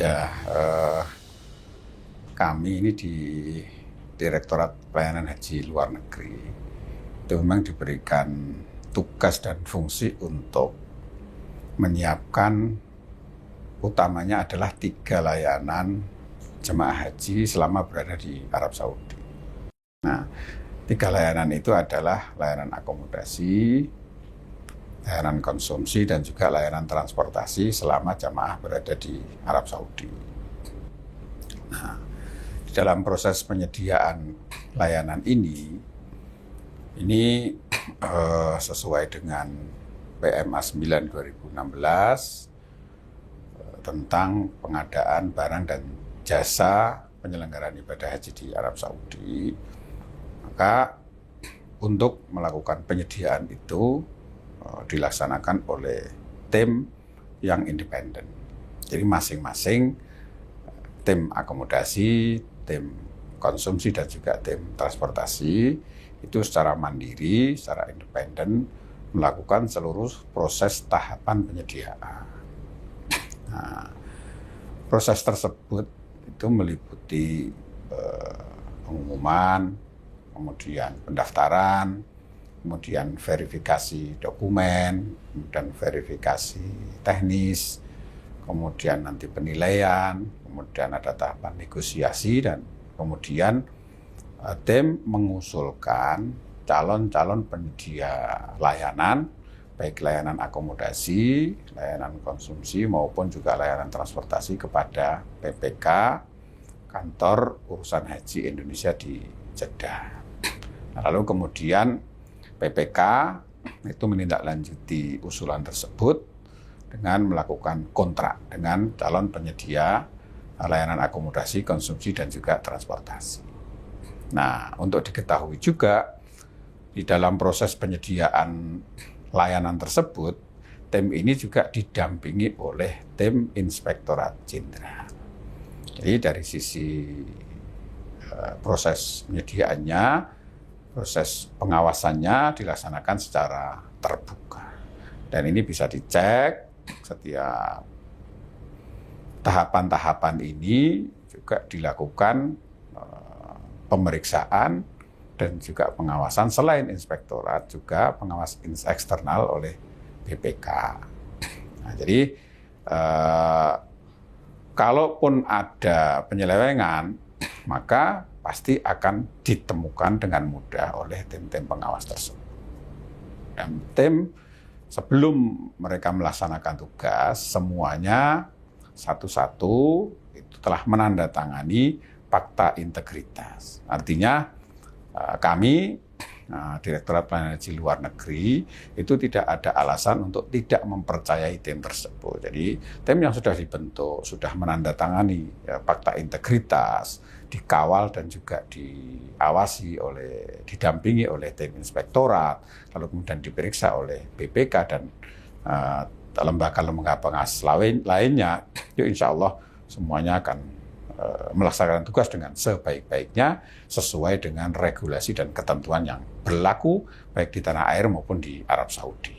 Ya, kami ini di Direktorat Pelayanan Haji Luar Negeri itu memang diberikan tugas dan fungsi untuk menyiapkan utamanya adalah 3 layanan jemaah haji selama berada di Arab Saudi. Nah, 3 layanan itu adalah layanan akomodasi, layanan konsumsi, dan juga layanan transportasi selama jamaah berada di Arab Saudi. Nah, di dalam proses penyediaan layanan ini sesuai dengan PMA 9 2016 tentang pengadaan barang dan jasa penyelenggaraan ibadah haji di Arab Saudi. Maka untuk melakukan penyediaan itu dilaksanakan oleh tim yang independen. Jadi masing-masing tim akomodasi, tim konsumsi, dan juga tim transportasi itu secara mandiri, secara independen melakukan seluruh proses tahapan penyediaan. Nah, proses tersebut itu meliputi pengumuman, kemudian pendaftaran, kemudian verifikasi dokumen, kemudian verifikasi teknis, kemudian nanti penilaian, kemudian ada tahapan negosiasi, dan kemudian tim mengusulkan calon-calon penyedia layanan, baik layanan akomodasi, layanan konsumsi, maupun juga layanan transportasi kepada PPK, Kantor Urusan Haji Indonesia di Jeddah. Lalu kemudian PPK itu menindaklanjuti usulan tersebut dengan melakukan kontrak dengan calon penyedia layanan akomodasi, konsumsi, dan juga transportasi. Nah, untuk diketahui juga, di dalam proses penyediaan layanan tersebut, tim ini juga didampingi oleh tim Inspektorat Jenderal. Jadi dari sisi proses penyediaannya, proses pengawasannya dilaksanakan secara terbuka. Dan ini bisa dicek setiap tahapan-tahapan ini juga dilakukan pemeriksaan dan juga pengawasan selain inspektorat, juga pengawas eksternal oleh BPK. Nah, jadi kalaupun ada penyelewengan, maka pasti akan ditemukan dengan mudah oleh tim-tim pengawas tersebut. Dan tim sebelum mereka melaksanakan tugas, semuanya satu-satu itu telah menandatangani fakta integritas. Artinya kami, Direktorat Pelayanan Haji Luar Negeri, itu tidak ada alasan untuk tidak mempercayai tim tersebut. Jadi tim yang sudah dibentuk, sudah menandatangani fakta integritas, dikawal dan juga diawasi didampingi oleh tim inspektorat, lalu kemudian diperiksa oleh BPK dan lembaga-lembaga pengawas lainnya, itu insya Allah semuanya akan melaksanakan tugas dengan sebaik-baiknya sesuai dengan regulasi dan ketentuan yang berlaku baik di tanah air maupun di Arab Saudi.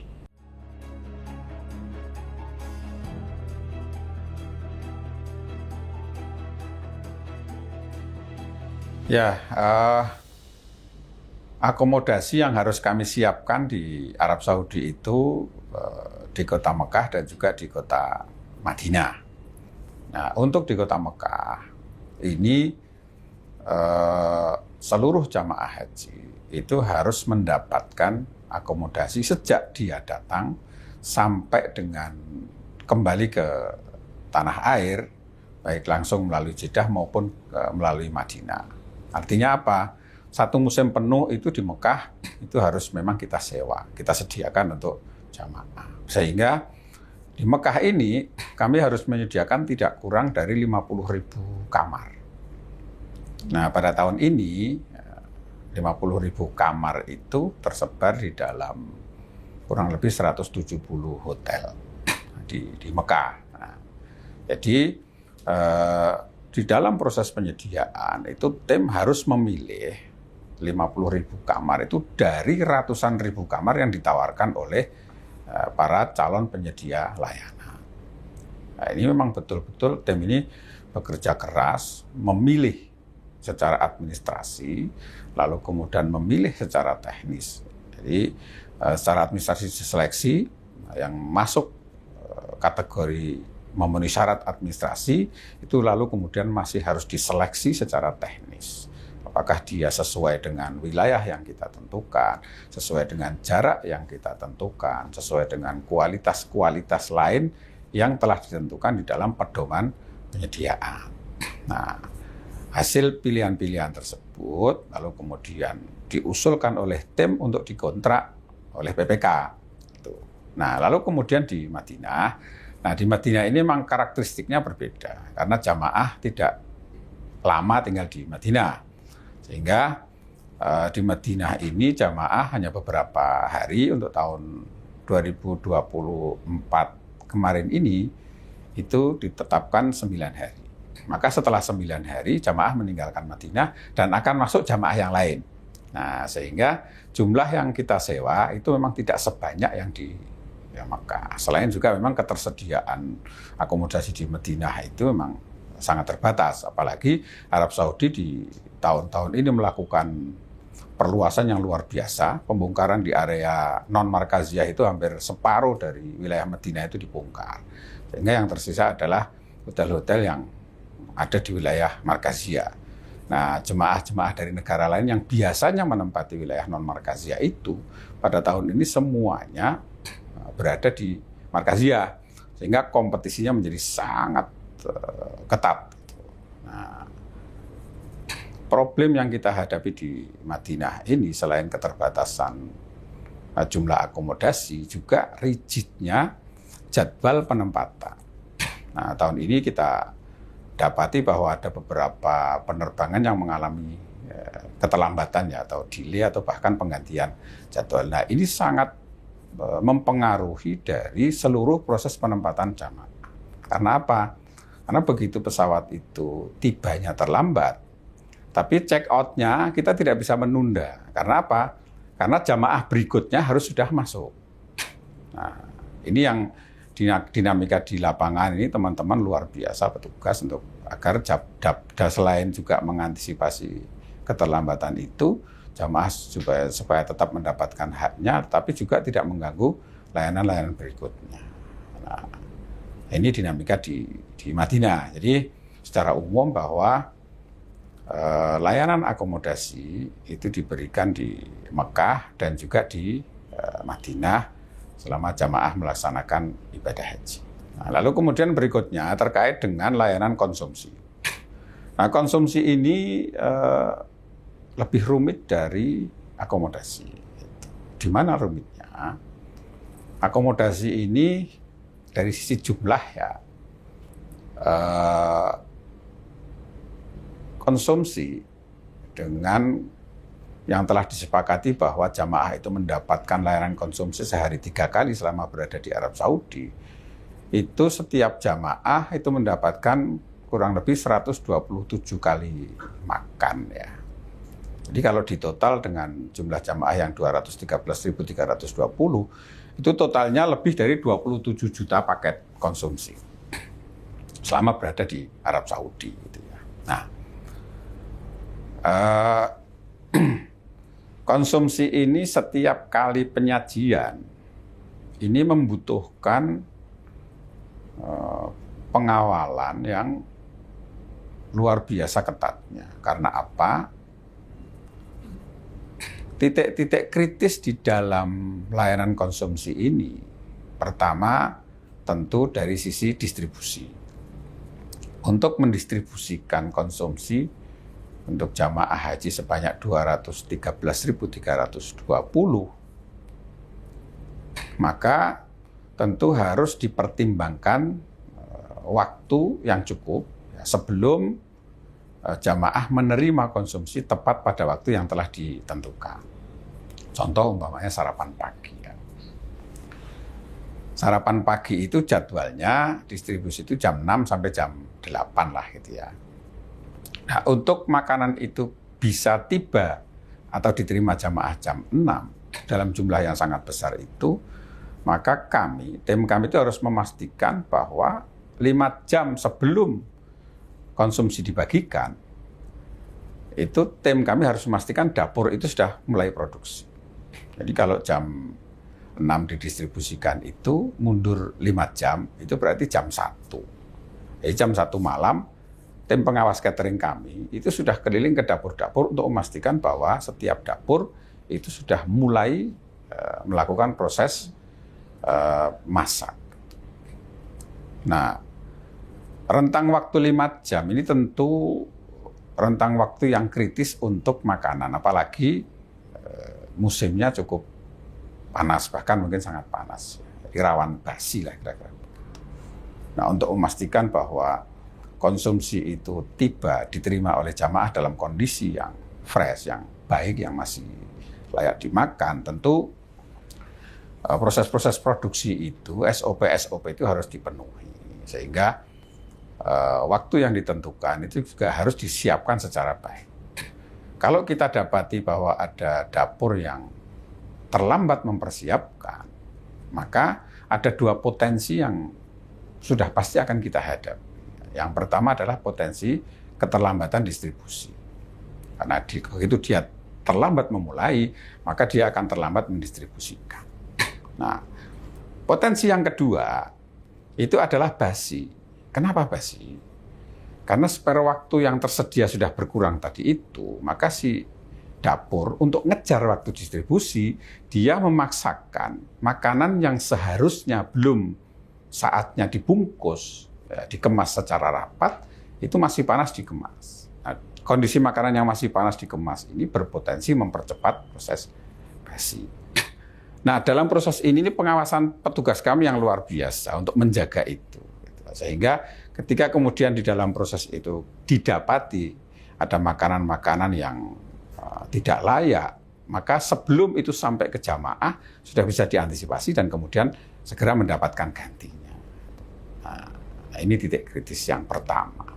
Ya, akomodasi yang harus kami siapkan di Arab Saudi itu di kota Mekah dan juga di kota Madinah. Nah, untuk di kota Mekah ini seluruh jamaah haji itu harus mendapatkan akomodasi sejak dia datang sampai dengan kembali ke tanah air, baik langsung melalui Jeddah maupun melalui Madinah. Artinya apa? Satu musim penuh itu di Mekah itu harus memang kita sewa, kita sediakan untuk jamaah. Sehingga di Mekah ini kami harus menyediakan tidak kurang dari 50.000 kamar. Nah, pada tahun ini 50.000 kamar itu tersebar di dalam kurang lebih 170 hotel di Mekah. Nah, jadi di dalam proses penyediaan itu tim harus memilih 50.000 kamar itu dari ratusan ribu kamar yang ditawarkan oleh para calon penyedia layanan. Nah, ini memang betul-betul tim ini bekerja keras, memilih secara administrasi, lalu kemudian memilih secara teknis. Jadi secara administrasi seleksi yang masuk kategori memenuhi syarat administrasi, itu lalu kemudian masih harus diseleksi secara teknis. Apakah dia sesuai dengan wilayah yang kita tentukan, sesuai dengan jarak yang kita tentukan, sesuai dengan kualitas-kualitas lain yang telah ditentukan di dalam pedoman penyediaan. Nah, hasil pilihan-pilihan tersebut lalu kemudian diusulkan oleh tim untuk dikontrak oleh PPK. Nah, lalu kemudian di Madinah ini memang karakteristiknya berbeda karena jamaah tidak lama tinggal di Madinah, sehingga di Madinah ini jamaah hanya beberapa hari. Untuk tahun 2024 kemarin ini itu ditetapkan 9 hari. Maka setelah 9 hari jamaah meninggalkan Madinah dan akan masuk jamaah yang lain. Nah, sehingga jumlah yang kita sewa itu memang tidak sebanyak yang di Makkah. Selain juga memang ketersediaan akomodasi di Madinah itu memang sangat terbatas. Apalagi Arab Saudi di tahun-tahun ini melakukan perluasan yang luar biasa. Pembongkaran di area non-markaziyah itu hampir separuh dari wilayah Madinah itu dibongkar. Sehingga yang tersisa adalah hotel-hotel yang ada di wilayah markaziyah. Nah, jemaah-jemaah dari negara lain yang biasanya menempati wilayah non-markaziyah itu pada tahun ini semuanya berada di markaziyah, sehingga kompetisinya menjadi sangat ketat. Nah, problem yang kita hadapi di Madinah ini selain keterbatasan jumlah akomodasi, juga rigidnya jadwal penempatan. Nah, tahun ini kita dapati bahwa ada beberapa penerbangan yang mengalami keterlambatan ya, atau delay atau bahkan penggantian jadwal. Nah, ini sangat mempengaruhi dari seluruh proses penempatan jamaah. Karena apa? Karena begitu pesawat itu tibanya terlambat, tapi check out-nya kita tidak bisa menunda. Karena apa? Karena jamaah berikutnya harus sudah masuk. Nah, ini yang dinamika di lapangan ini teman-teman luar biasa petugas untuk agar selain juga mengantisipasi keterlambatan itu, jamaah supaya tetap mendapatkan haknya, tapi juga tidak mengganggu layanan-layanan berikutnya. Nah, ini dinamika di Madinah. Jadi secara umum bahwa layanan akomodasi itu diberikan di Mekah dan juga di Madinah selama jamaah melaksanakan ibadah haji. Nah, lalu kemudian berikutnya terkait dengan layanan konsumsi. Nah, konsumsi ini lebih rumit dari akomodasi. Di mana rumitnya? Akomodasi ini dari sisi jumlah ya, konsumsi dengan yang telah disepakati bahwa jamaah itu mendapatkan layanan konsumsi sehari 3 kali selama berada di Arab Saudi, itu setiap jamaah itu mendapatkan kurang lebih 127 kali makan ya. Jadi kalau ditotal dengan jumlah jamaah yang 213.320, itu totalnya lebih dari 27 juta paket konsumsi selama berada di Arab Saudi. Gitu ya. Nah, konsumsi ini setiap kali penyajian ini membutuhkan pengawalan yang luar biasa ketatnya. Karena apa? Titik-titik kritis di dalam layanan konsumsi ini, pertama tentu dari sisi distribusi. Untuk mendistribusikan konsumsi untuk jamaah haji sebanyak 213.320, maka tentu harus dipertimbangkan waktu yang cukup sebelum jamaah menerima konsumsi tepat pada waktu yang telah ditentukan. Contoh umpamanya sarapan pagi. Ya. Sarapan pagi itu jadwalnya distribusi itu jam 6 sampai jam 8 lah gitu ya. Nah, untuk makanan itu bisa tiba atau diterima jamaah jam 6 dalam jumlah yang sangat besar itu, maka tim kami itu harus memastikan bahwa 5 jam sebelum konsumsi dibagikan, itu tim kami harus memastikan dapur itu sudah mulai produksi. Jadi kalau jam 6 didistribusikan itu mundur 5 jam, itu berarti jam 1. Jadi jam 1 malam, tim pengawas catering kami itu sudah keliling ke dapur-dapur untuk memastikan bahwa setiap dapur itu sudah mulai melakukan proses masak. Nah, rentang waktu 5 jam ini tentu rentang waktu yang kritis untuk makanan, apalagi musimnya cukup panas, bahkan mungkin sangat panas, rawan basi lah kira-kira. Nah, untuk memastikan bahwa konsumsi itu diterima oleh jamaah dalam kondisi yang fresh, yang baik, yang masih layak dimakan, tentu proses-proses produksi itu, SOP itu harus dipenuhi, sehingga waktu yang ditentukan itu juga harus disiapkan secara baik. Kalau kita dapati bahwa ada dapur yang terlambat mempersiapkan, maka ada 2 potensi yang sudah pasti akan kita hadapi. Yang pertama adalah potensi keterlambatan distribusi. Karena begitu dia terlambat memulai, maka dia akan terlambat mendistribusikan. Nah, potensi yang kedua itu adalah basi. Kenapa basi? Karena spare waktu yang tersedia sudah berkurang tadi itu, maka si dapur untuk ngejar waktu distribusi, dia memaksakan makanan yang seharusnya belum saatnya dibungkus, dikemas secara rapat, itu masih panas dikemas. Nah, kondisi makanan yang masih panas dikemas ini berpotensi mempercepat proses basi. Nah, dalam proses ini pengawasan petugas kami yang luar biasa untuk menjaga itu. Sehingga ketika kemudian di dalam proses itu didapati ada makanan-makanan yang tidak layak, maka sebelum itu sampai ke jamaah sudah bisa diantisipasi dan kemudian segera mendapatkan gantinya. Nah, ini titik kritis yang pertama.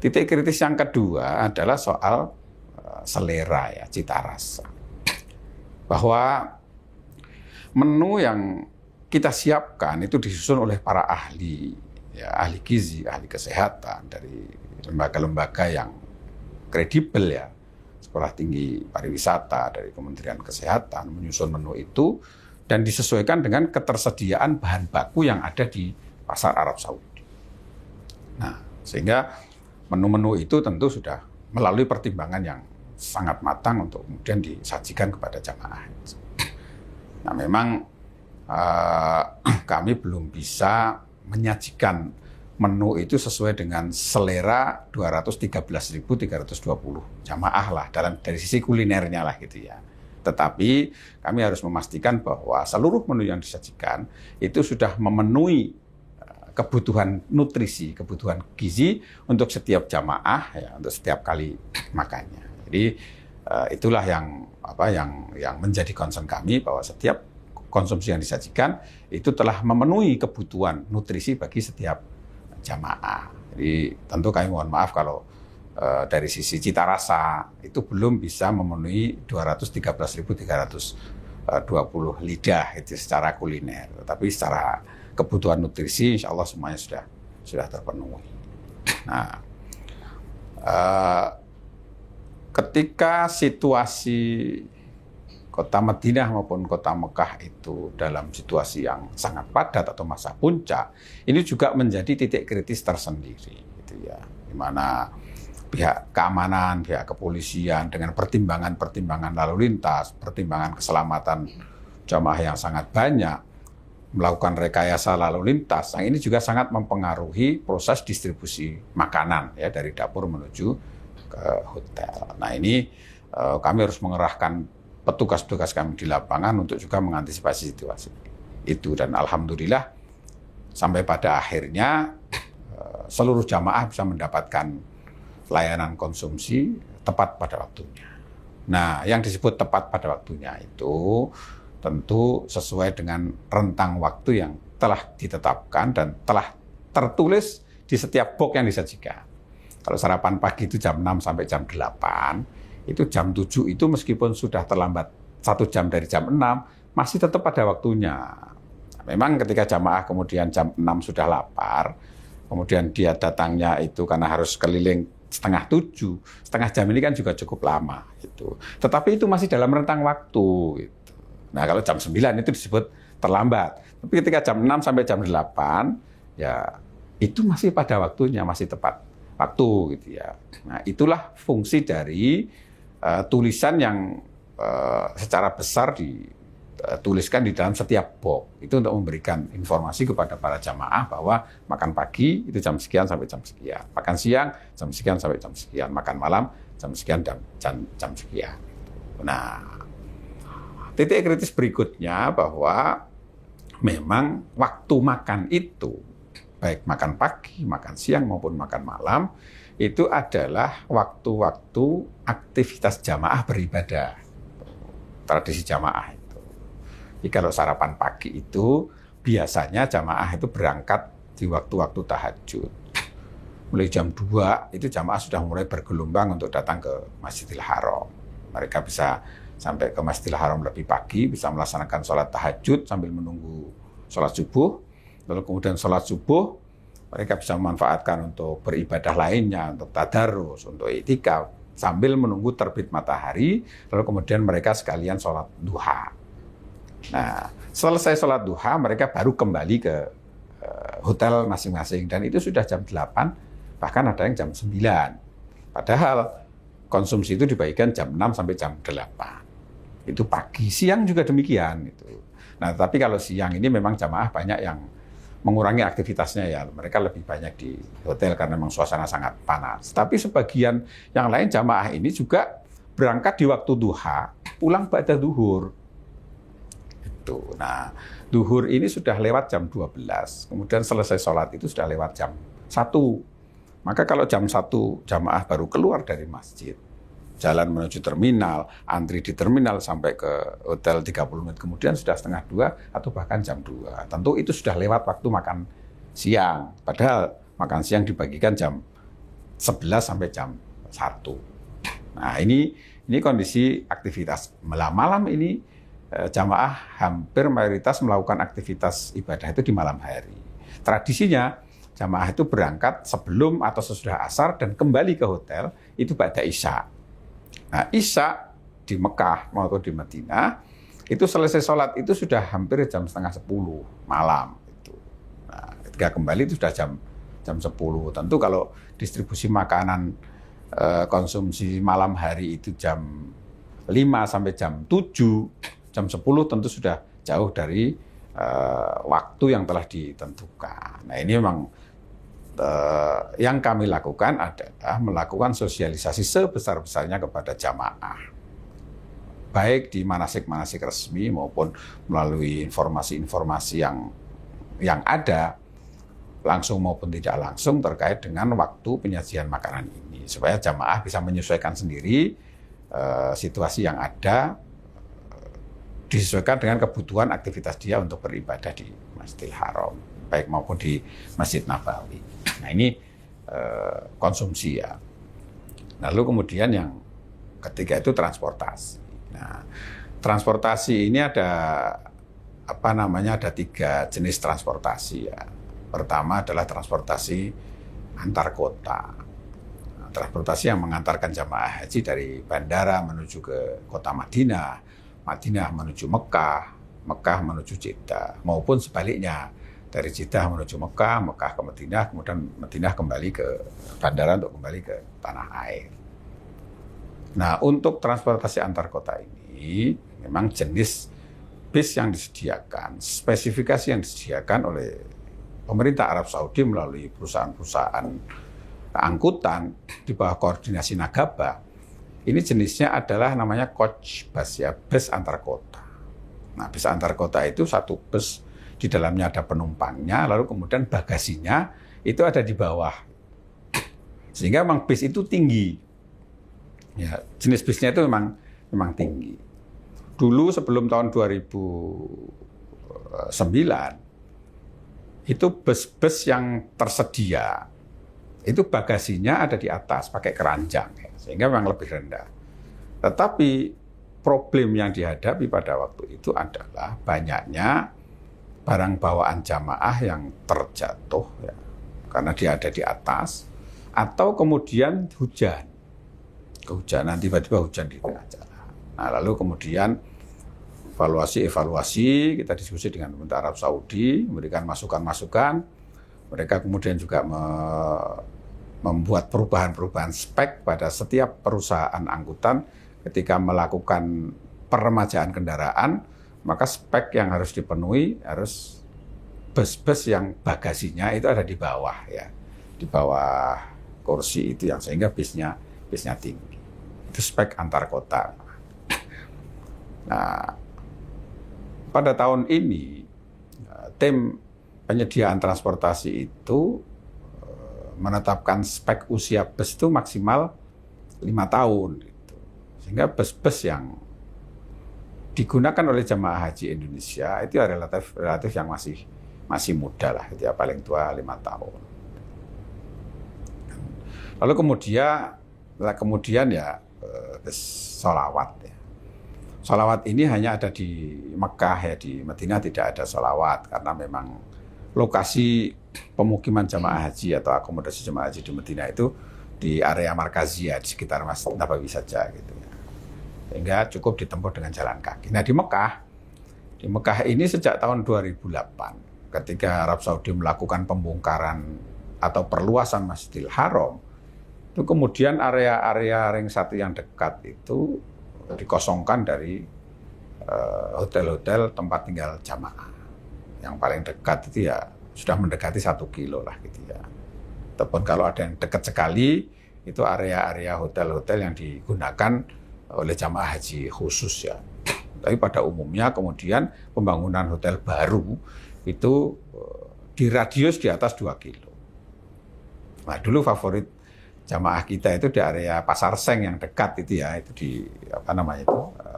Titik kritis yang kedua adalah soal selera, ya, cita rasa. Bahwa menu yang kita siapkan itu disusun oleh para ahli, ya, ahli gizi, ahli kesehatan dari lembaga-lembaga yang kredibel, ya, Sekolah Tinggi Pariwisata dari Kementerian Kesehatan menyusun menu itu dan disesuaikan dengan ketersediaan bahan baku yang ada di pasar Arab Saudi. Nah, sehingga menu-menu itu tentu sudah melalui pertimbangan yang sangat matang untuk kemudian disajikan kepada jamaah. Nah, memang kami belum bisa menyajikan menu itu sesuai dengan selera 213.320 jamaah lah dari sisi kulinernya lah gitu ya. Tetapi kami harus memastikan bahwa seluruh menu yang disajikan itu sudah memenuhi kebutuhan nutrisi, kebutuhan gizi untuk setiap jamaah, ya, untuk setiap kali makannya. Jadi itulah yang menjadi concern kami bahwa setiap konsumsi yang disajikan itu telah memenuhi kebutuhan nutrisi bagi setiap jamaah. Jadi tentu kami mohon maaf kalau dari sisi cita rasa itu belum bisa memenuhi 213.320 lidah itu secara kuliner. Tapi secara kebutuhan nutrisi insya Allah semuanya sudah terpenuhi. Nah, ketika situasi Kota Madinah maupun Kota Mekah itu dalam situasi yang sangat padat atau masa puncak, ini juga menjadi titik kritis tersendiri, gitu ya, di mana pihak keamanan, pihak kepolisian dengan pertimbangan-pertimbangan lalu lintas, pertimbangan keselamatan jamaah yang sangat banyak, melakukan rekayasa lalu lintas. Yang ini juga sangat mempengaruhi proses distribusi makanan, ya, dari dapur menuju ke hotel. Nah, ini kami harus mengerahkan petugas-petugas kami di lapangan untuk juga mengantisipasi situasi itu. Dan alhamdulillah sampai pada akhirnya seluruh jamaah bisa mendapatkan layanan konsumsi tepat pada waktunya. Nah, yang disebut tepat pada waktunya itu tentu sesuai dengan rentang waktu yang telah ditetapkan dan telah tertulis di setiap box yang disajikan. Kalau sarapan pagi itu jam 6 sampai jam 8, itu jam 7 itu meskipun sudah terlambat 1 jam dari jam 6, masih tetap pada waktunya. Memang ketika jamaah kemudian jam 6 sudah lapar, kemudian dia datangnya itu karena harus keliling 6:30, setengah jam ini kan juga cukup lama gitu. Tetapi itu masih dalam rentang waktu gitu. Nah, kalau jam 9 itu disebut terlambat. Tapi ketika jam 6 sampai jam 8 ya itu masih pada waktunya, masih tepat waktu gitu ya. Nah, itulah fungsi dari tulisan yang secara besar dituliskan di dalam setiap box. Itu untuk memberikan informasi kepada para jamaah bahwa makan pagi itu jam sekian sampai jam sekian, makan siang jam sekian sampai jam sekian, makan malam jam sekian dan jam sekian. Nah, titik kritis berikutnya bahwa memang waktu makan itu, baik makan pagi, makan siang maupun makan malam, itu adalah waktu-waktu aktivitas jamaah beribadah. Tradisi jamaah itu. Jadi kalau sarapan pagi itu biasanya jamaah itu berangkat di waktu-waktu tahajud. Mulai jam 2 itu jamaah sudah mulai bergelombang untuk datang ke Masjidil Haram. Mereka bisa sampai ke Masjidil Haram lebih pagi, bisa melaksanakan sholat tahajud sambil menunggu sholat subuh. Lalu kemudian sholat subuh, mereka bisa memanfaatkan untuk beribadah lainnya, untuk tadarus, untuk i'tikaf, sambil menunggu terbit matahari, lalu kemudian mereka sekalian sholat duha. Nah, selesai sholat duha, mereka baru kembali ke hotel masing-masing, dan itu sudah jam 8, bahkan ada yang jam 9. Padahal konsumsi itu dibagikan jam 6 sampai jam 8. Itu pagi, siang juga demikian. Nah, tapi kalau siang ini memang jamaah banyak yang mengurangi aktivitasnya ya, mereka lebih banyak di hotel karena memang suasana sangat panas. Tapi sebagian yang lain jamaah ini juga berangkat di waktu duha, pulang pada duhur. Itu. Nah, duhur ini sudah lewat jam 12, kemudian selesai sholat itu sudah lewat jam 1. Maka kalau jam 1 jamaah baru keluar dari masjid, jalan menuju terminal, antri di terminal sampai ke hotel 30 menit kemudian sudah 1:30 atau bahkan jam 2. Tentu itu sudah lewat waktu makan siang. Padahal makan siang dibagikan jam 11 sampai jam 1. Nah, ini kondisi aktivitas. Malam ini jamaah hampir mayoritas melakukan aktivitas ibadah itu di malam hari. Tradisinya jamaah itu berangkat sebelum atau sesudah asar dan kembali ke hotel itu ba'da isya. Nah, isya di Mekah maupun di Madinah itu selesai sholat itu sudah hampir jam 9:30 malam. Nah, ketika kembali itu sudah jam 10. Tentu kalau distribusi makanan konsumsi malam hari itu jam 5 sampai jam 7, jam 10 tentu sudah jauh dari waktu yang telah ditentukan. Nah, ini memang yang kami lakukan adalah melakukan sosialisasi sebesar-besarnya kepada jamaah. Baik di manasik-manasik resmi maupun melalui informasi-informasi yang ada, langsung maupun tidak langsung terkait dengan waktu penyajian makanan ini. Supaya jamaah bisa menyesuaikan sendiri situasi yang ada, disesuaikan dengan kebutuhan aktivitas dia untuk beribadah di Masjidil Haram, baik maupun di Masjid Nabawi. Nah, ini konsumsi ya. Lalu kemudian yang ketiga itu transportasi. Nah, transportasi ini ada ada 3 jenis transportasi ya. Pertama adalah transportasi antar kota. Nah, transportasi yang mengantarkan jamaah haji dari bandara menuju ke kota Madinah, Madinah menuju Mekah, Mekah menuju Jeddah, maupun sebaliknya. Dari Jeddah menuju Mekah, Mekah ke Madinah, kemudian Madinah kembali ke bandara untuk kembali ke tanah air. Nah, untuk transportasi antar kota ini, memang jenis bis yang disediakan, spesifikasi yang disediakan oleh pemerintah Arab Saudi melalui perusahaan-perusahaan angkutan di bawah koordinasi Nagaba, ini jenisnya adalah namanya coach bus ya, bus antar kota. Nah, bus antar kota itu satu bus, di dalamnya ada penumpangnya, lalu kemudian bagasinya itu ada di bawah. Sehingga memang bis itu tinggi. Ya, jenis bisnya itu memang tinggi. Dulu sebelum tahun 2009, itu bus-bus yang tersedia, itu bagasinya ada di atas, pakai keranjang, ya, sehingga memang lebih rendah. Tetapi problem yang dihadapi pada waktu itu adalah banyaknya barang bawaan jamaah yang terjatuh ya, karena dia ada di atas, atau kemudian hujan, kehujanan, tiba-tiba hujan di tengah jalan. Nah, lalu kemudian evaluasi, kita diskusi dengan pemerintah Arab Saudi, memberikan masukan-masukan. Mereka kemudian juga membuat perubahan-perubahan spek pada setiap perusahaan angkutan ketika melakukan peremajaan kendaraan, maka spek yang harus dipenuhi harus bus-bus yang bagasinya itu ada di bawah ya, di bawah kursi itu, yang sehingga bisnya tinggi. Itu spek antar kota. Nah, pada tahun ini tim penyediaan transportasi itu menetapkan spek usia bus itu maksimal 5 tahun gitu. Sehingga bus-bus yang digunakan oleh jamaah haji Indonesia itu ya relatif yang masih muda lah, itu ya, paling tua 5 tahun. Lalu kemudian ya sholawat ya. Sholawat ini hanya ada di Mekah ya, di Madinah tidak ada sholawat karena memang lokasi pemukiman jamaah haji atau akomodasi jamaah haji di Madinah itu di area Markaziyah, di sekitar Masjid Nabawi saja gitu ya. Sehingga cukup ditempuh dengan jalan kaki. Nah, di Mekah ini sejak tahun 2008 ketika Arab Saudi melakukan pembongkaran atau perluasan Masjidil Haram, itu kemudian area-area ring 1 yang dekat itu dikosongkan dari hotel-hotel tempat tinggal jamaah. Yang paling dekat itu ya sudah mendekati 1 kilo lah gitu ya. Ataupun kalau ada yang dekat sekali, itu area-area hotel-hotel yang digunakan oleh jamaah haji khusus ya. Tapi pada umumnya kemudian pembangunan hotel baru itu di radius di atas 2 kilo. Nah, dulu favorit jamaah kita itu di area Pasar Seng yang dekat itu ya, itu di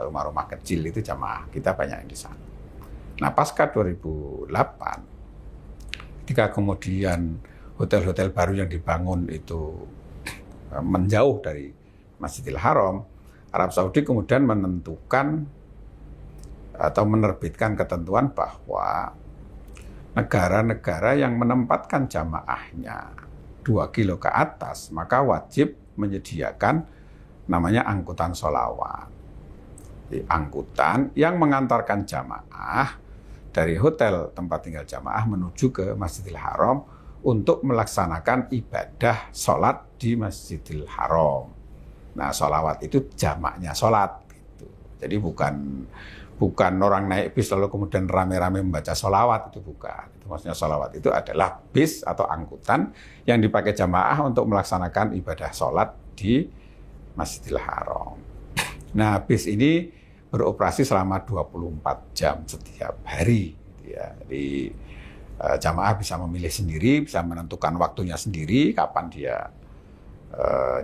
rumah-rumah kecil itu jamaah kita banyak yang di sana. Nah, pasca 2008 ketika kemudian hotel-hotel baru yang dibangun itu menjauh dari Masjidil Haram, Arab Saudi kemudian menentukan atau menerbitkan ketentuan bahwa negara-negara yang menempatkan jamaahnya 2 kilo ke atas, maka wajib menyediakan namanya angkutan sholawat. Angkutan yang mengantarkan jamaah dari hotel tempat tinggal jamaah menuju ke Masjidil Haram untuk melaksanakan ibadah sholat di Masjidil Haram. Nah, sholawat itu jamaknya sholat gitu. Jadi bukan orang naik bis lalu kemudian rame-rame membaca sholawat, itu bukan. Itu maksudnya sholawat itu adalah bis atau angkutan yang dipakai jamaah untuk melaksanakan ibadah sholat di Masjidil Haram. Nah, bis ini beroperasi selama 24 jam setiap hari gitu ya. Jadi jamaah bisa memilih sendiri, bisa menentukan waktunya sendiri kapan dia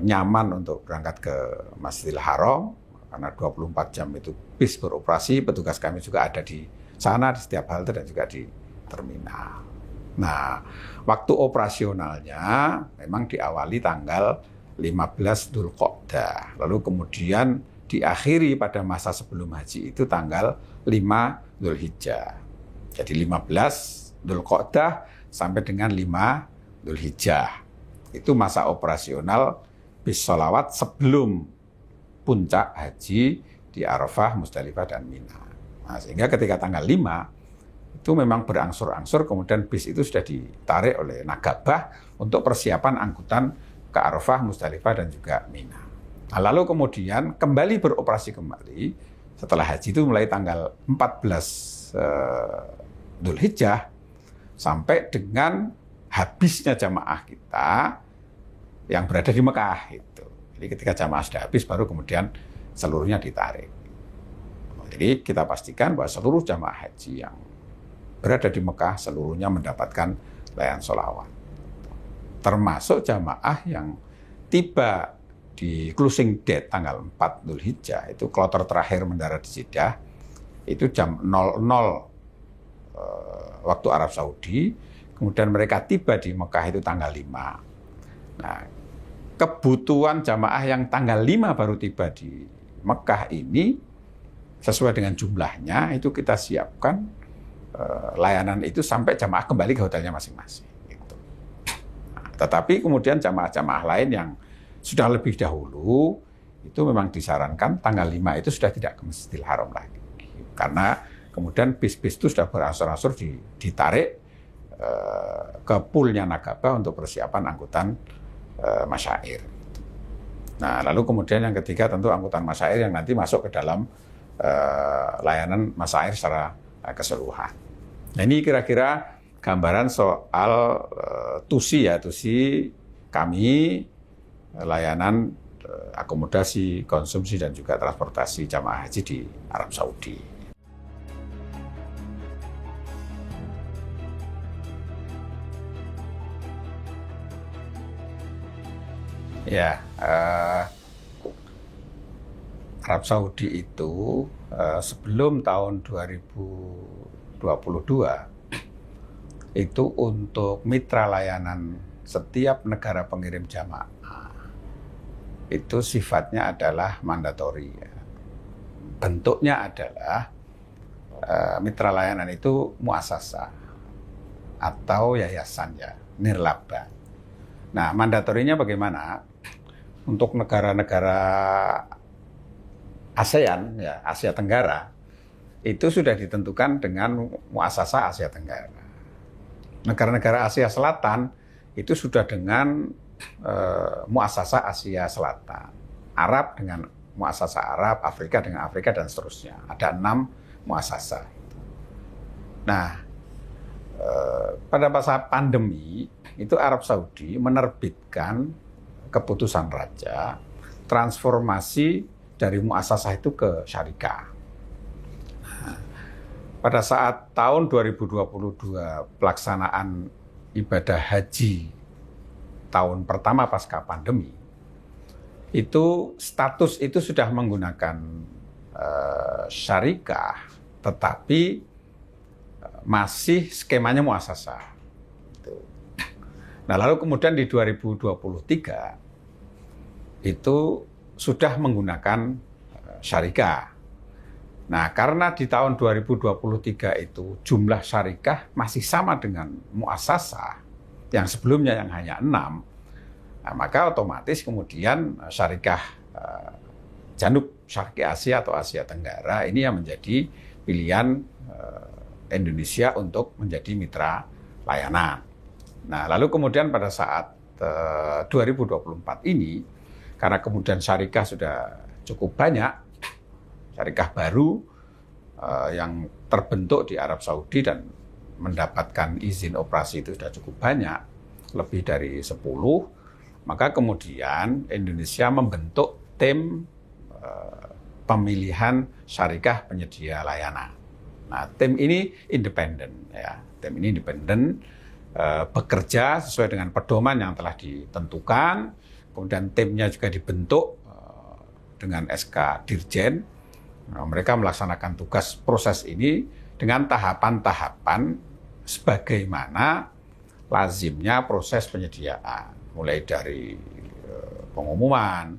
nyaman untuk berangkat ke Masjidil Haram, karena 24 jam itu bis beroperasi, petugas kami juga ada di sana di setiap halte dan juga di terminal. Nah, waktu operasionalnya memang diawali tanggal 15 Dzulqa'dah, lalu kemudian diakhiri pada masa sebelum haji itu tanggal 5 Dzulhijjah. Jadi 15 Dzulqa'dah sampai dengan 5 Dzulhijjah. Itu masa operasional bis sholawat sebelum puncak haji di Arafah, Musdalifah, dan Mina. Nah, sehingga ketika tanggal 5, itu memang berangsur-angsur kemudian bis itu sudah ditarik oleh Nagabah untuk persiapan angkutan ke Arafah, Musdalifah, dan juga Mina. Nah, lalu kemudian kembali beroperasi kembali setelah haji itu mulai tanggal 14 Dzulhijjah sampai dengan habisnya jamaah kita yang berada di Mekah itu. Jadi ketika jamaah sudah habis baru kemudian seluruhnya ditarik. Jadi kita pastikan bahwa seluruh jamaah haji yang berada di Mekah seluruhnya mendapatkan layanan sholawat. Termasuk jamaah yang tiba di closing date tanggal 4 Dzulhijjah, itu kloter terakhir mendarat di Jeddah, itu jam 00 waktu Arab Saudi. Kemudian mereka tiba di Mekah itu tanggal 5. Nah, kebutuhan jamaah yang tanggal 5 baru tiba di Mekah ini, sesuai dengan jumlahnya, itu kita siapkan layanan itu sampai jamaah kembali ke hotelnya masing-masing. Gitu. Tetapi kemudian jamaah-jamaah lain yang sudah lebih dahulu, itu memang disarankan tanggal 5 itu sudah tidak ke Masjidil Haram lagi. Karena kemudian bis-bis itu sudah berangsur-angsur ditarik ke poolnya Nagaba untuk persiapan angkutan masyair. Nah, lalu kemudian yang ketiga tentu angkutan masyair yang nanti masuk ke dalam layanan masyair secara keseluruhan. Nah, ini kira-kira gambaran soal TUSI kami, layanan akomodasi, konsumsi, dan juga transportasi jamaah haji di Arab Saudi. Ya, Arab Saudi itu sebelum tahun 2022 itu untuk mitra layanan setiap negara pengirim jamaah itu sifatnya adalah mandatori. Bentuknya adalah mitra layanan itu muasasah atau yayasan ya, nirlaba. Nah, mandatorinya bagaimana? Untuk negara-negara ASEAN, ya, Asia Tenggara, itu sudah ditentukan dengan muasasah Asia Tenggara. Negara-negara Asia Selatan itu sudah dengan muasasah Asia Selatan. Arab dengan muasasah Arab, Afrika dengan Afrika, dan seterusnya. Ada 6 muasasah. Nah, pada masa pandemi, itu Arab Saudi menerbitkan keputusan raja transformasi dari muasasah itu ke syarikah. Nah, pada saat tahun 2022 pelaksanaan ibadah haji tahun pertama pasca pandemi, itu status itu sudah menggunakan syarikah, tetapi masih skemanya muasasah. Nah, lalu kemudian di 2023 itu sudah menggunakan syarikah. Nah, karena di tahun 2023 itu jumlah syarikah masih sama dengan muasasah yang sebelumnya yang hanya 6, nah, maka otomatis kemudian syarikah Janub Syarqi Asia atau Asia Tenggara ini yang menjadi pilihan Indonesia untuk menjadi mitra layanan. Nah, lalu kemudian pada saat 2024 ini, karena kemudian syarikah sudah cukup banyak, syarikah baru yang terbentuk di Arab Saudi dan mendapatkan izin operasi itu sudah cukup banyak, lebih dari 10, maka kemudian Indonesia membentuk tim pemilihan syarikah penyedia layanan. Nah, tim ini independen, ya. Tim ini independen, bekerja sesuai dengan pedoman yang telah ditentukan. Kemudian timnya juga dibentuk dengan SK Dirjen. Nah, mereka melaksanakan tugas proses ini dengan tahapan-tahapan sebagaimana lazimnya proses penyediaan. Mulai dari pengumuman,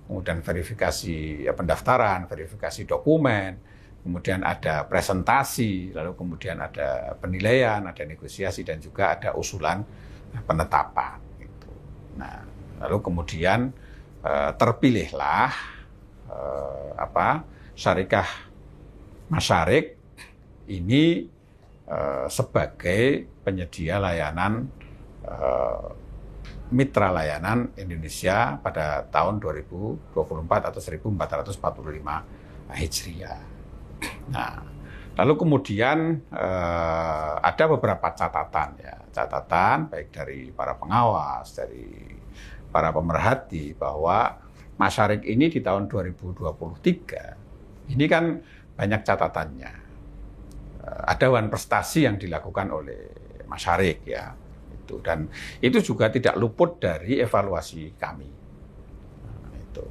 kemudian verifikasi pendaftaran, verifikasi dokumen, kemudian ada presentasi, lalu kemudian ada penilaian, ada negosiasi, dan juga ada usulan penetapan. Gitu. Nah, lalu kemudian terpilihlah syarikah masyarik ini sebagai penyedia layanan mitra layanan Indonesia pada tahun 2024 atau 1445 Hijriah. Nah, lalu kemudian ada beberapa catatan, ya, catatan baik dari para pengawas, dari para pemerhati bahwa masyarik ini di tahun 2023 ini kan banyak catatannya. Ada wan prestasi yang dilakukan oleh masyarik, ya, itu, dan itu juga tidak luput dari evaluasi kami.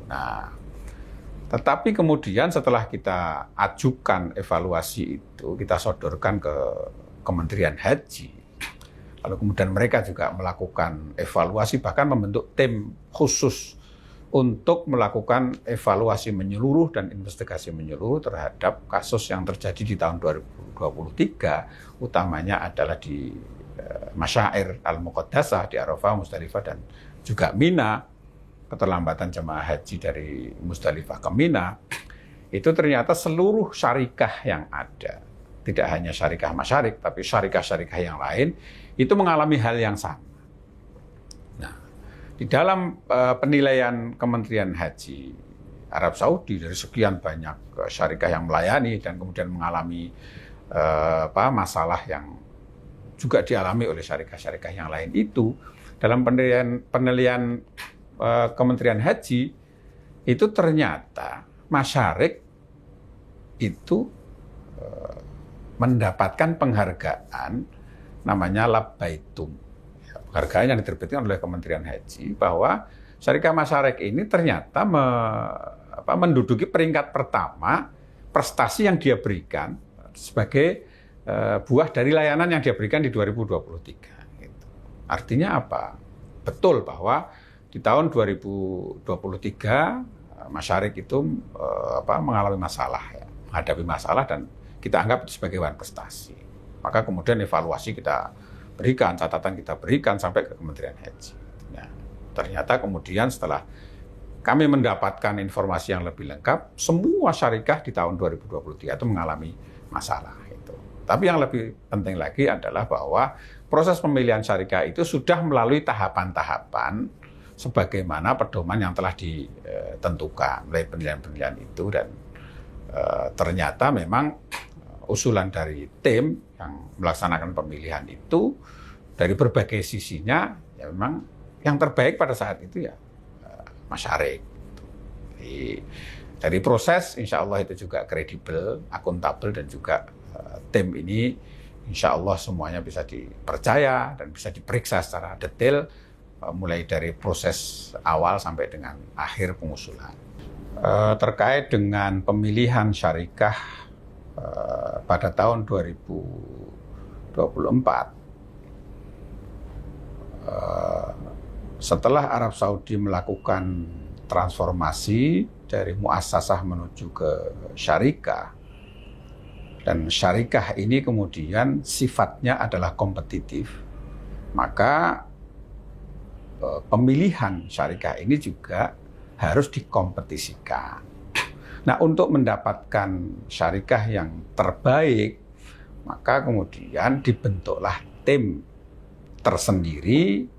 Nah, tetapi kemudian setelah kita ajukan evaluasi itu, kita sodorkan ke Kementerian Haji, lalu kemudian mereka juga melakukan evaluasi, bahkan membentuk tim khusus untuk melakukan evaluasi menyeluruh dan investigasi menyeluruh terhadap kasus yang terjadi di tahun 2023, utamanya adalah di Masyair Al-Muqaddasah di Arafah, Musdalifah, dan juga Mina, keterlambatan jemaah haji dari Musdalifah ke Mina, itu ternyata seluruh syarikah yang ada, tidak hanya syarikah masyarik, tapi syarikah-syarikah yang lain, itu mengalami hal yang sama. Nah, di dalam penilaian Kementerian Haji Arab Saudi, dari sekian banyak syarikah yang melayani dan kemudian mengalami masalah yang juga dialami oleh syarikah-syarikah yang lain itu, dalam penilaian Kementerian Haji itu ternyata masyarik itu mendapatkan penghargaan namanya Labbaitum. Penghargaan yang diterbitkan oleh Kementerian Haji bahwa syarikah masyarik ini ternyata menduduki peringkat pertama prestasi yang dia berikan sebagai buah dari layanan yang dia berikan di 2023. Gitu. Artinya apa? Betul bahwa di tahun 2023 masyarik itu mengalami masalah, ya, menghadapi masalah, dan kita anggap itu sebagai one prestasi. Maka kemudian evaluasi kita berikan, catatan kita berikan sampai ke Kementerian Haji. Nah, ternyata kemudian setelah kami mendapatkan informasi yang lebih lengkap, semua syarikah di tahun 2023 itu mengalami masalah. Tapi yang lebih penting lagi adalah bahwa proses pemilihan syarikah itu sudah melalui tahapan-tahapan sebagaimana pedoman yang telah ditentukan oleh penilaian-penilaian itu, dan ternyata memang usulan dari tim yang melaksanakan pemilihan itu dari berbagai sisinya ya memang yang terbaik pada saat itu ya masyarik. Dari proses insya Allah itu juga kredibel, akuntabel, dan juga tim ini insya Allah semuanya bisa dipercaya dan bisa diperiksa secara detail mulai dari proses awal sampai dengan akhir pengusulan. Terkait dengan pemilihan syarikah pada tahun 2024, setelah Arab Saudi melakukan transformasi dari muassasah menuju ke syarikah, dan syarikah ini kemudian sifatnya adalah kompetitif, maka pemilihan syarikah ini juga harus dikompetisikan. Nah, untuk mendapatkan syarikah yang terbaik, maka kemudian dibentuklah tim tersendiri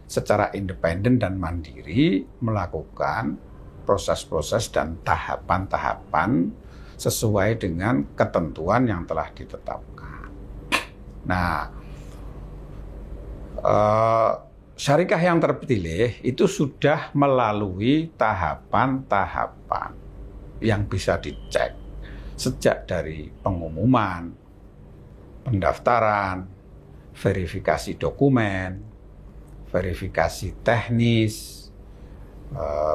secara independen dan mandiri melakukan proses-proses dan tahapan-tahapan sesuai dengan ketentuan yang telah ditetapkan. Nah, syarikah yang terpilih itu sudah melalui tahapan-tahapan yang bisa dicek sejak dari pengumuman, pendaftaran, verifikasi dokumen, verifikasi teknis,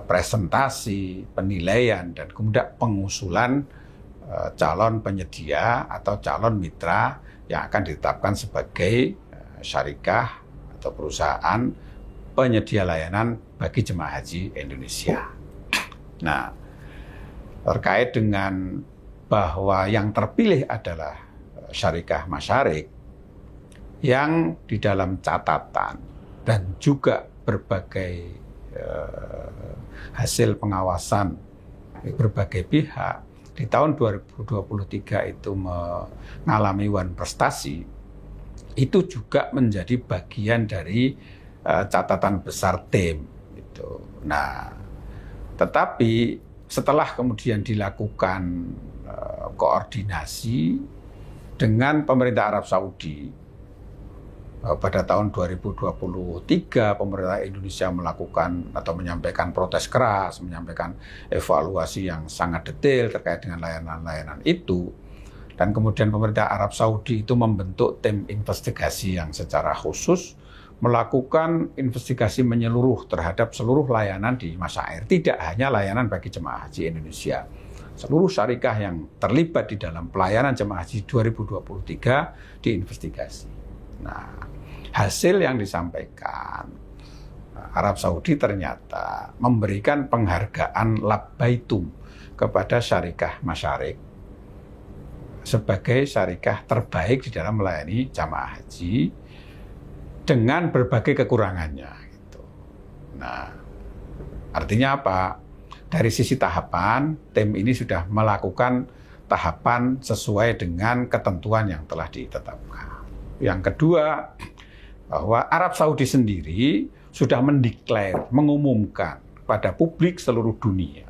presentasi, penilaian, dan kemudian pengusulan calon penyedia atau calon mitra yang akan ditetapkan sebagai syarikah atau perusahaan penyedia layanan bagi jemaah haji Indonesia. Nah, terkait dengan bahwa yang terpilih adalah syarikah masyarik yang di dalam catatan dan juga berbagai hasil pengawasan berbagai pihak di tahun 2023 itu mengalami one prestasi, itu juga menjadi bagian dari catatan besar tim. Gitu. Nah, tetapi setelah kemudian dilakukan koordinasi dengan pemerintah Arab Saudi, pada tahun 2023 pemerintah Indonesia melakukan atau menyampaikan protes keras, menyampaikan evaluasi yang sangat detail terkait dengan layanan-layanan itu, dan kemudian pemerintah Arab Saudi itu membentuk tim investigasi yang secara khusus melakukan investigasi menyeluruh terhadap seluruh layanan di Masyair, tidak hanya layanan bagi jemaah haji Indonesia. Seluruh syarikah yang terlibat di dalam pelayanan jemaah haji 2023 diinvestigasi. Nah, hasil yang disampaikan Arab Saudi ternyata memberikan penghargaan Labbaitum kepada syarikah masyarik sebagai syarikah terbaik di dalam melayani jamaah haji dengan berbagai kekurangannya. Gitu. Nah, artinya apa? Dari sisi tahapan, tim ini sudah melakukan tahapan sesuai dengan ketentuan yang telah ditetapkan. Yang kedua, bahwa Arab Saudi sendiri sudah mendeklar, mengumumkan pada publik seluruh dunia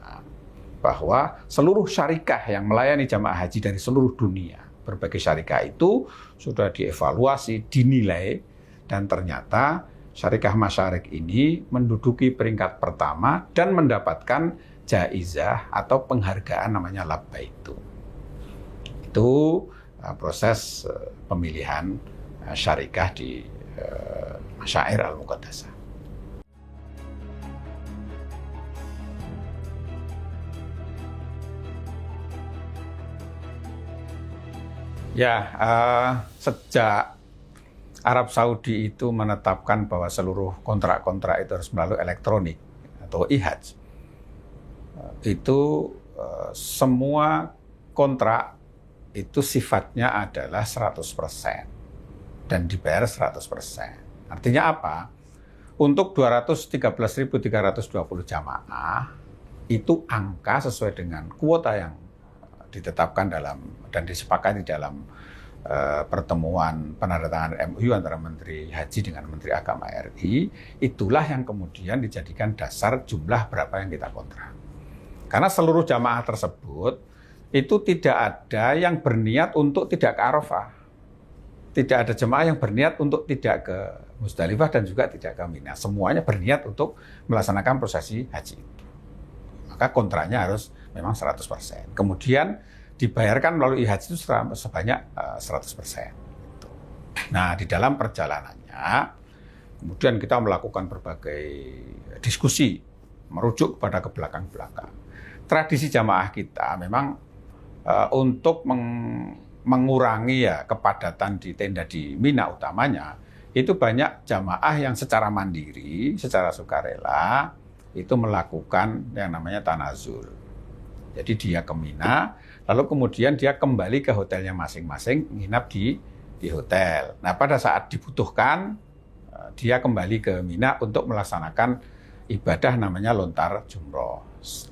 bahwa seluruh syarikah yang melayani jamaah haji dari seluruh dunia, berbagai syarikah itu sudah dievaluasi, dinilai, dan ternyata syarikah Masyarik ini menduduki peringkat pertama dan mendapatkan jaizah atau penghargaan namanya Labbaitu. Itu proses pemilihan syarikah di Masyair Al-Muqaddasah. Ya, sejak Arab Saudi itu menetapkan bahwa seluruh kontrak-kontrak itu harus melalui elektronik atau e-hajj, itu semua kontrak itu sifatnya adalah 100% dan dibayar 100%. Artinya apa? Untuk 213.320 jamaah itu angka sesuai dengan kuota yang ditetapkan dalam dan disepakati dalam pertemuan penandatanganan MOU antara Menteri Haji dengan Menteri Agama RI, itulah yang kemudian dijadikan dasar jumlah berapa yang kita kontrak. Karena seluruh jamaah tersebut itu tidak ada yang berniat untuk tidak ke Arafah. Tidak ada jemaah yang berniat untuk tidak ke Musdalifah dan juga tidak ke Mina. Semuanya berniat untuk melaksanakan prosesi haji itu. Maka kontraknya harus memang 100%. Kemudian dibayarkan melalui haji itu sebanyak 100%. Nah, di dalam perjalanannya, kemudian kita melakukan berbagai diskusi, merujuk kepada ke belakang-belakang. Tradisi jamaah kita memang untuk mengurangi ya kepadatan di tenda di Mina utamanya, itu banyak jamaah yang secara mandiri, secara sukarela, itu melakukan yang namanya tanazul. Jadi dia ke Mina, lalu kemudian dia kembali ke hotelnya masing-masing, nginap di hotel. Nah, pada saat dibutuhkan, dia kembali ke Mina untuk melaksanakan ibadah namanya lontar jumroh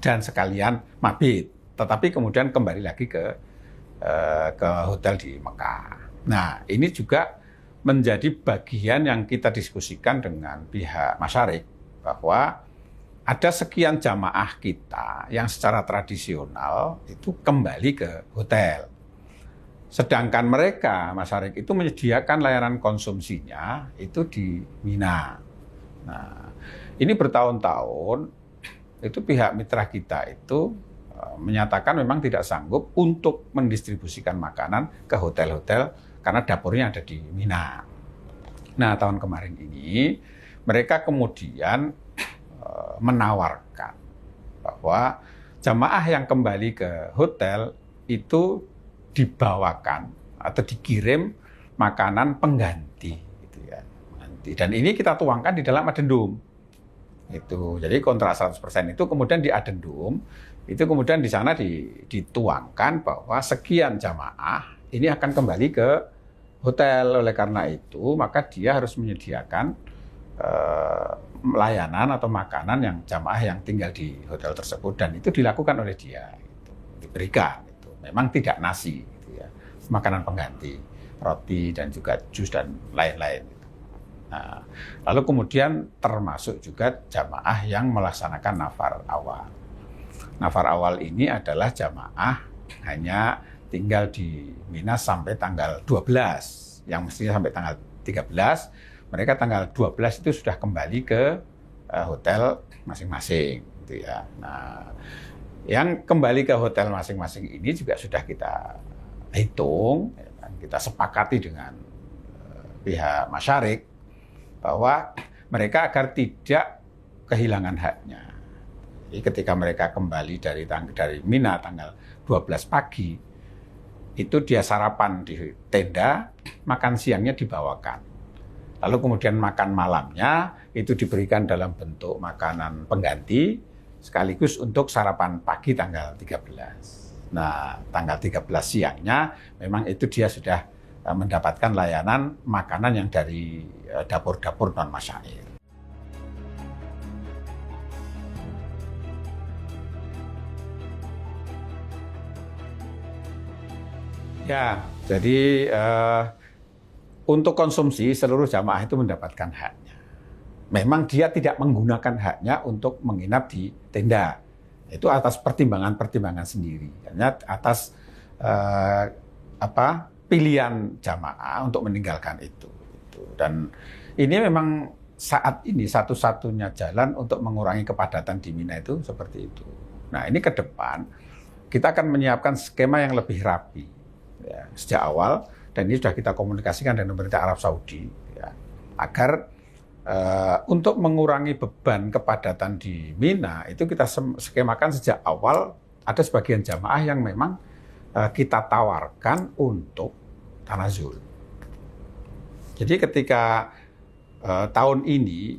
dan sekalian mabit. Tetapi kemudian kembali lagi ke hotel di Mekah. Nah, ini juga menjadi bagian yang kita diskusikan dengan pihak Masyarik, bahwa ada sekian jamaah kita yang secara tradisional itu kembali ke hotel. Sedangkan mereka, Masyarik itu menyediakan layanan konsumsinya itu di Mina. Nah, ini bertahun-tahun itu pihak mitra kita itu menyatakan memang tidak sanggup untuk mendistribusikan makanan ke hotel-hotel karena dapurnya ada di Mina. Nah, tahun kemarin ini mereka kemudian menawarkan bahwa jamaah yang kembali ke hotel itu dibawakan atau dikirim makanan pengganti, gitu ya. Dan ini kita tuangkan di dalam adendum. Itu. Jadi kontrak 100% itu kemudian di adendum, itu kemudian di sana dituangkan bahwa sekian jamaah ini akan kembali ke hotel. Oleh karena itu, maka dia harus menyediakan layanan atau makanan yang jamaah yang tinggal di hotel tersebut, dan itu dilakukan oleh dia, gitu. Diberikan. Gitu. Memang tidak nasi, gitu ya. Makanan pengganti, roti dan juga jus dan lain-lain. Gitu. Nah, lalu kemudian termasuk juga jamaah yang melaksanakan nafar awal. Nafar awal ini adalah jamaah hanya tinggal di Mina sampai tanggal 12, yang mestinya sampai tanggal 13, mereka tanggal 12 itu sudah kembali ke hotel masing-masing, gitu ya. Nah, yang kembali ke hotel masing-masing ini juga sudah kita hitung, kita sepakati dengan pihak Masyarik bahwa mereka agar tidak kehilangan haknya. Jadi ketika mereka kembali dari Mina tanggal 12 pagi, itu dia sarapan di tenda, makan siangnya dibawakan. Lalu kemudian makan malamnya itu diberikan dalam bentuk makanan pengganti sekaligus untuk sarapan pagi tanggal 13. Nah, tanggal 13 siangnya memang itu dia sudah mendapatkan layanan makanan yang dari dapur-dapur non masyair. Ya, jadi untuk konsumsi seluruh jamaah itu mendapatkan haknya. Memang dia tidak menggunakan haknya untuk menginap di tenda. Itu atas pertimbangan-pertimbangan sendiri. Hanya atas pilihan jamaah untuk meninggalkan itu. Dan ini memang saat ini satu-satunya jalan untuk mengurangi kepadatan di Mina itu seperti itu. Nah, ini ke depan kita akan menyiapkan skema yang lebih rapi ya, sejak awal, dan ini sudah kita komunikasikan dengan pemerintah Arab Saudi ya, agar untuk mengurangi beban kepadatan di Mina itu kita skemakan sejak awal. Ada sebagian jamaah yang memang kita tawarkan untuk tanazul. Jadi ketika tahun ini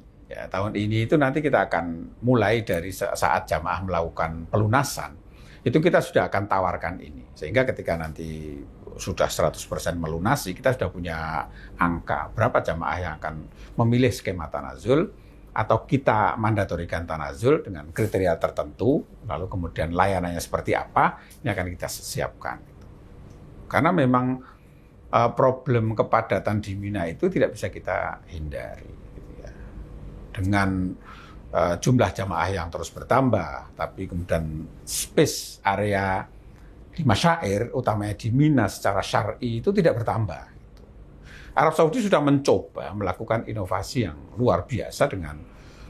itu nanti kita akan mulai dari saat jamaah melakukan pelunasan, itu kita sudah akan tawarkan ini. Sehingga ketika nanti sudah 100% melunasi, kita sudah punya angka berapa jamaah yang akan memilih skema tanazul, atau kita mandatorikan tanazul dengan kriteria tertentu, lalu kemudian layanannya seperti apa, ini akan kita siapkan. Karena memang problem kepadatan di Mina itu tidak bisa kita hindari. Gitu ya. Dengan jumlah jamaah yang terus bertambah, tapi kemudian space area di masyair, utamanya di Mina secara syar'i itu tidak bertambah. Gitu. Arab Saudi sudah mencoba melakukan inovasi yang luar biasa dengan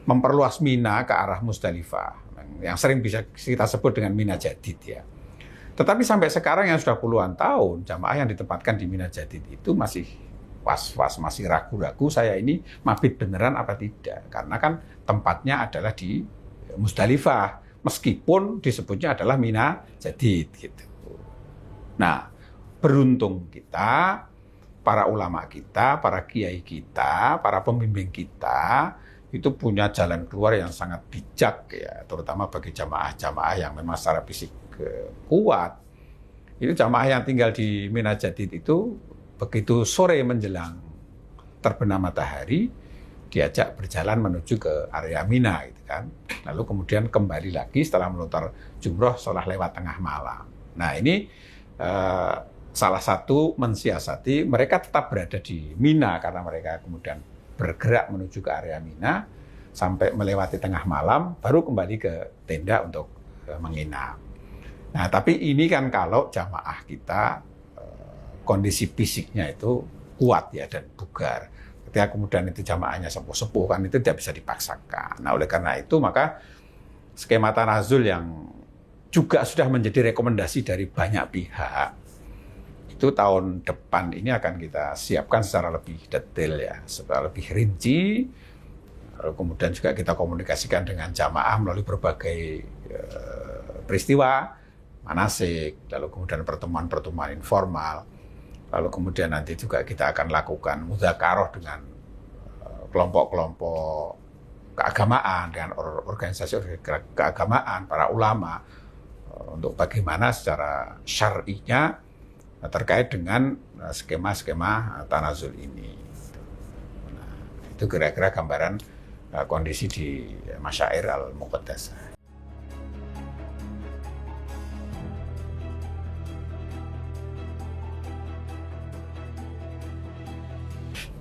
memperluas Mina ke arah Musdalifah, yang sering bisa kita sebut dengan Mina Jadid ya. Tetapi sampai sekarang yang sudah puluhan tahun, jamaah yang ditempatkan di Mina Jadid itu masih was-was, masih ragu-ragu, saya ini mabit beneran apa tidak. Karena kan tempatnya adalah di Musdalifah, meskipun disebutnya adalah Mina Jadid gitu. Nah, beruntung kita, para ulama kita, para kiai kita, para pembimbing kita, itu punya jalan keluar yang sangat bijak ya, terutama bagi jamaah-jamaah yang memang secara fisik kuat. Itu jamaah yang tinggal di Mina Jadid itu begitu sore menjelang terbenam matahari diajak berjalan menuju ke area Mina gitu kan. Lalu kemudian kembali lagi setelah melontar jumroh setelah lewat tengah malam. Nah, ini salah satu mensiasati mereka tetap berada di Mina karena mereka kemudian bergerak menuju ke area Mina sampai melewati tengah malam baru kembali ke tenda untuk menginap. Nah, tapi ini kan kalau jamaah kita kondisi fisiknya itu kuat ya dan bugar. Ketika kemudian itu jamaahnya sepuh-sepuh kan itu tidak bisa dipaksakan. Nah, oleh karena itu maka skema tanazul yang juga sudah menjadi rekomendasi dari banyak pihak itu tahun depan ini akan kita siapkan secara lebih detail ya, secara lebih rinci. Lalu kemudian juga kita komunikasikan dengan jamaah melalui berbagai peristiwa manasik, lalu kemudian pertemuan-pertemuan informal, lalu kemudian nanti juga kita akan lakukan mudzakarah dengan kelompok-kelompok keagamaan, dengan organisasi keagamaan, para ulama, untuk bagaimana secara syar'inya terkait dengan skema-skema tanazul ini. Nah, itu kira-kira gambaran kondisi di Masyair Al-Muqaddasah.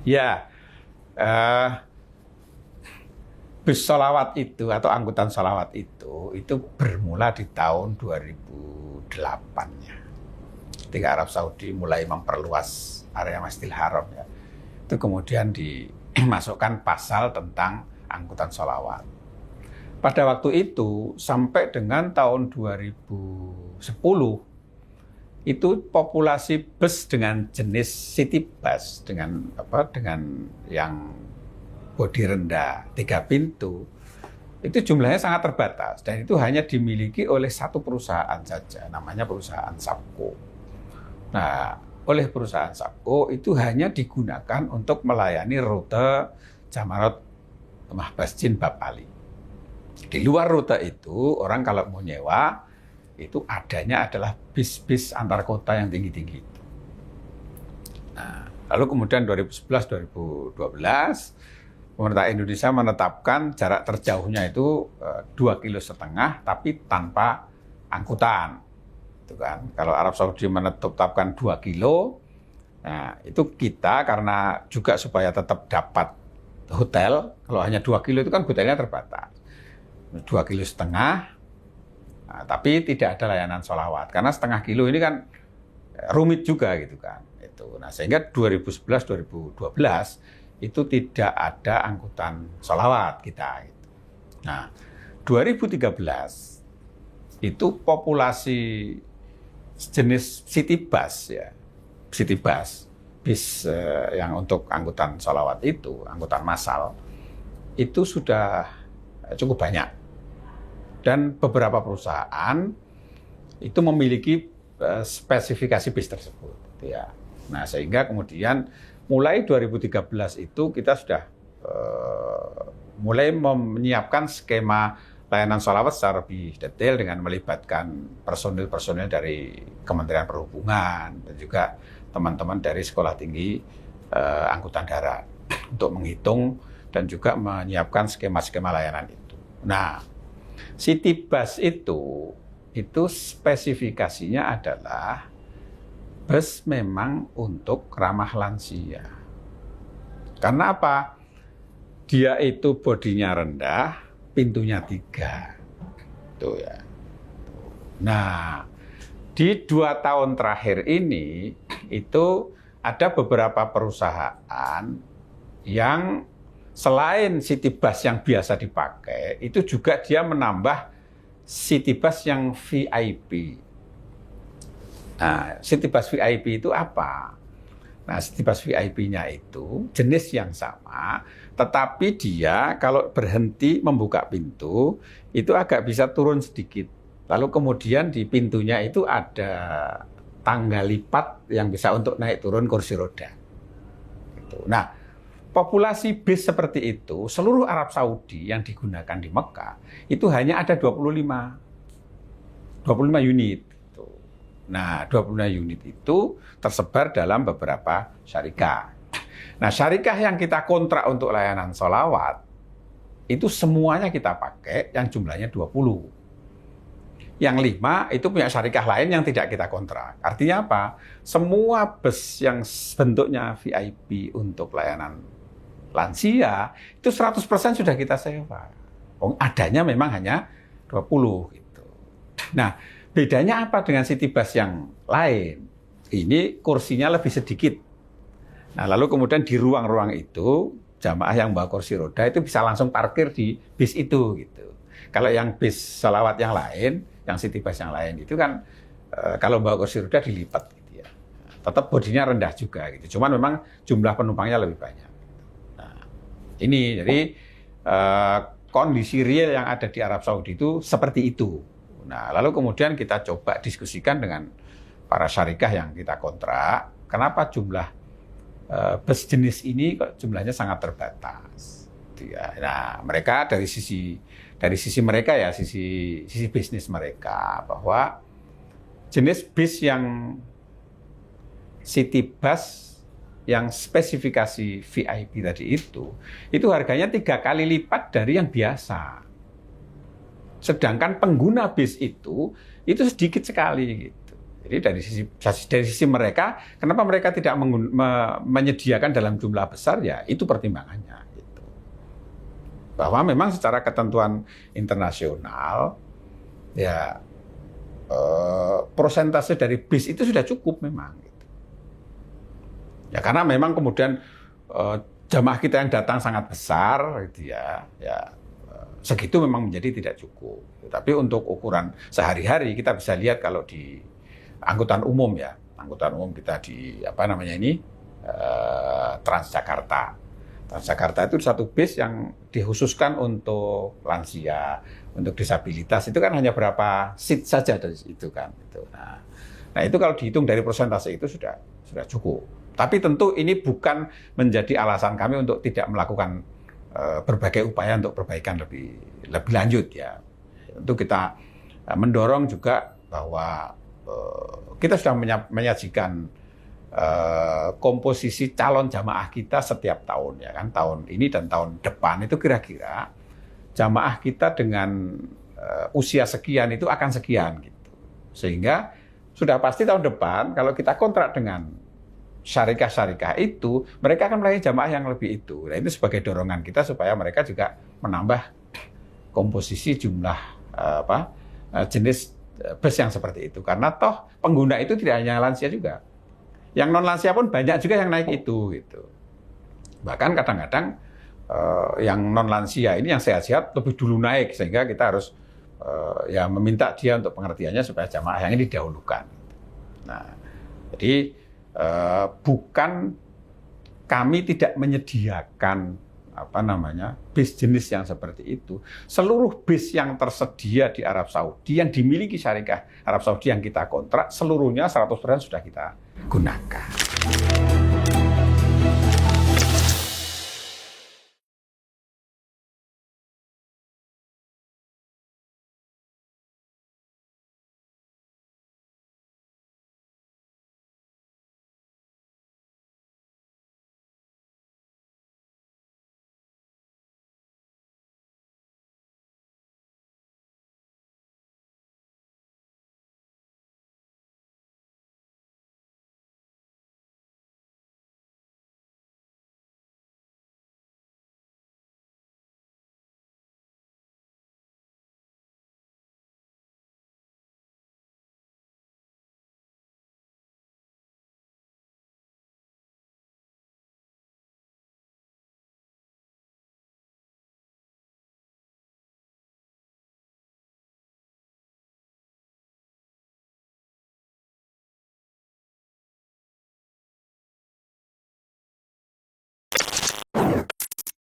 Ya, bus sholawat itu atau angkutan sholawat itu bermula di tahun 2008 ya. Ketika Arab Saudi mulai memperluas area Masjidil Haram ya. Itu kemudian dimasukkan pasal tentang angkutan sholawat. Pada waktu itu sampai dengan tahun 2010 itu populasi bus dengan jenis city bus dengan yang bodi rendah 3 pintu itu jumlahnya sangat terbatas dan itu hanya dimiliki oleh satu perusahaan saja, namanya perusahaan Sabco. Nah, oleh perusahaan Sabco itu hanya digunakan untuk melayani rute Jamarat Mahbasjin Bab Ali. Di luar rute itu orang kalau mau nyewa itu adanya adalah bis-bis antar kota yang tinggi-tinggi. Nah, lalu kemudian 2011-2012 pemerintah Indonesia menetapkan jarak terjauhnya itu 2,5 kilo, tapi tanpa angkutan. Itu kan. Kalau Arab Saudi menetapkan 2 kilo, nah itu kita karena juga supaya tetap dapat hotel, kalau hanya 2 kilo itu kan hotelnya terbatas. 2,5 kilo, nah, tapi tidak ada layanan sholawat. Karena setengah kilo ini kan rumit juga gitu kan. Nah, sehingga 2011-2012 itu tidak ada angkutan sholawat kita. Gitu. Nah, 2013 itu populasi jenis city bus ya, city bus, bis yang untuk angkutan sholawat itu, angkutan massal, itu sudah cukup banyak. Dan beberapa perusahaan itu memiliki spesifikasi bis tersebut. Ya. Nah, sehingga kemudian mulai 2013 itu kita sudah mulai menyiapkan skema layanan sholawat secara lebih detail dengan melibatkan personil-personil dari Kementerian Perhubungan dan juga teman-teman dari Sekolah Tinggi Angkutan Darat untuk menghitung dan juga menyiapkan skema-skema layanan itu. Nah, city bus itu spesifikasinya adalah bus memang untuk ramah lansia. Karena apa? Dia itu bodinya rendah, pintunya 3. Tuh ya. Nah, di 2 tahun terakhir ini itu ada beberapa perusahaan yang selain city bus yang biasa dipakai, itu juga dia menambah city bus yang VIP. Nah, city bus VIP itu apa? Nah, city bus VIP-nya itu jenis yang sama, tetapi dia kalau berhenti membuka pintu, itu agak bisa turun sedikit. Lalu kemudian di pintunya itu ada tangga lipat yang bisa untuk naik turun kursi roda. Nah, populasi bis seperti itu, seluruh Arab Saudi yang digunakan di Mekah, itu hanya ada 25 unit. Nah, 25 unit itu tersebar dalam beberapa syarikah. Nah, syarikah yang kita kontrak untuk layanan sholawat, itu semuanya kita pakai yang jumlahnya 20. Yang 5 itu punya syarikah lain yang tidak kita kontrak. Artinya apa? Semua bus yang bentuknya VIP untuk layanan lansia, itu 100% sudah kita sewa. Adanya memang hanya 20 gitu. Nah, bedanya apa dengan city bus yang lain? Ini kursinya lebih sedikit. Nah, lalu kemudian di ruang-ruang itu, jamaah yang bawa kursi roda itu bisa langsung parkir di bis itu gitu. Kalau yang bis sholawat yang lain, yang city bus yang lain itu kan kalau bawa kursi roda dilipat gitu ya. Tetap bodinya rendah juga gitu. Cuman memang jumlah penumpangnya lebih banyak. Nah, ini jadi kondisi real yang ada di Arab Saudi itu seperti itu. Nah, lalu kemudian kita coba diskusikan dengan para syarikah yang kita kontrak, kenapa jumlah bus jenis ini kok jumlahnya sangat terbatas. Nah, mereka dari sisi mereka ya, sisi bisnis mereka, bahwa jenis bis yang city bus yang spesifikasi VIP tadi itu harganya 3 kali lipat dari yang biasa. Sedangkan pengguna bis itu sedikit sekali gitu. Jadi dari sisi mereka, kenapa mereka tidak menyediakan dalam jumlah besar ya itu pertimbangannya gitu. Bahwa memang secara ketentuan internasional ya persentase dari bis itu sudah cukup memang gitu. Ya karena memang kemudian jamaah kita yang datang sangat besar gitu ya segitu memang menjadi tidak cukup. Tapi untuk ukuran sehari-hari kita bisa lihat kalau di angkutan umum ya, angkutan umum kita di Transjakarta. Transjakarta itu satu bis yang dikhususkan untuk lansia, untuk disabilitas itu kan hanya berapa seat saja dari itu kan. Nah itu kalau dihitung dari persentase itu sudah cukup. Tapi tentu ini bukan menjadi alasan kami untuk tidak melakukan berbagai upaya untuk perbaikan lebih lanjut ya. Tentu kita mendorong juga bahwa kita sudah menyajikan komposisi calon jamaah kita setiap tahun, ya kan, tahun ini dan tahun depan itu kira-kira jamaah kita dengan usia sekian itu akan sekian gitu. Sehingga sudah pasti tahun depan kalau kita kontrak dengan syarikah-syarikah itu, mereka akan melayani jamaah yang lebih itu. Nah, itu sebagai dorongan kita supaya mereka juga menambah komposisi jumlah jenis bus yang seperti itu. Karena toh pengguna itu tidak hanya lansia juga. Yang non lansia pun banyak juga yang naik itu gitu. Bahkan kadang-kadang yang non lansia ini yang sehat-sehat lebih dulu naik, sehingga kita harus ya meminta dia untuk pengertiannya supaya jamaah yang ini didahulukan. Nah, jadi bukan kami tidak menyediakan bis jenis yang seperti itu. Seluruh bis yang tersedia di Arab Saudi yang dimiliki syarikah Arab Saudi yang kita kontrak, seluruhnya 100% sudah kita gunakan.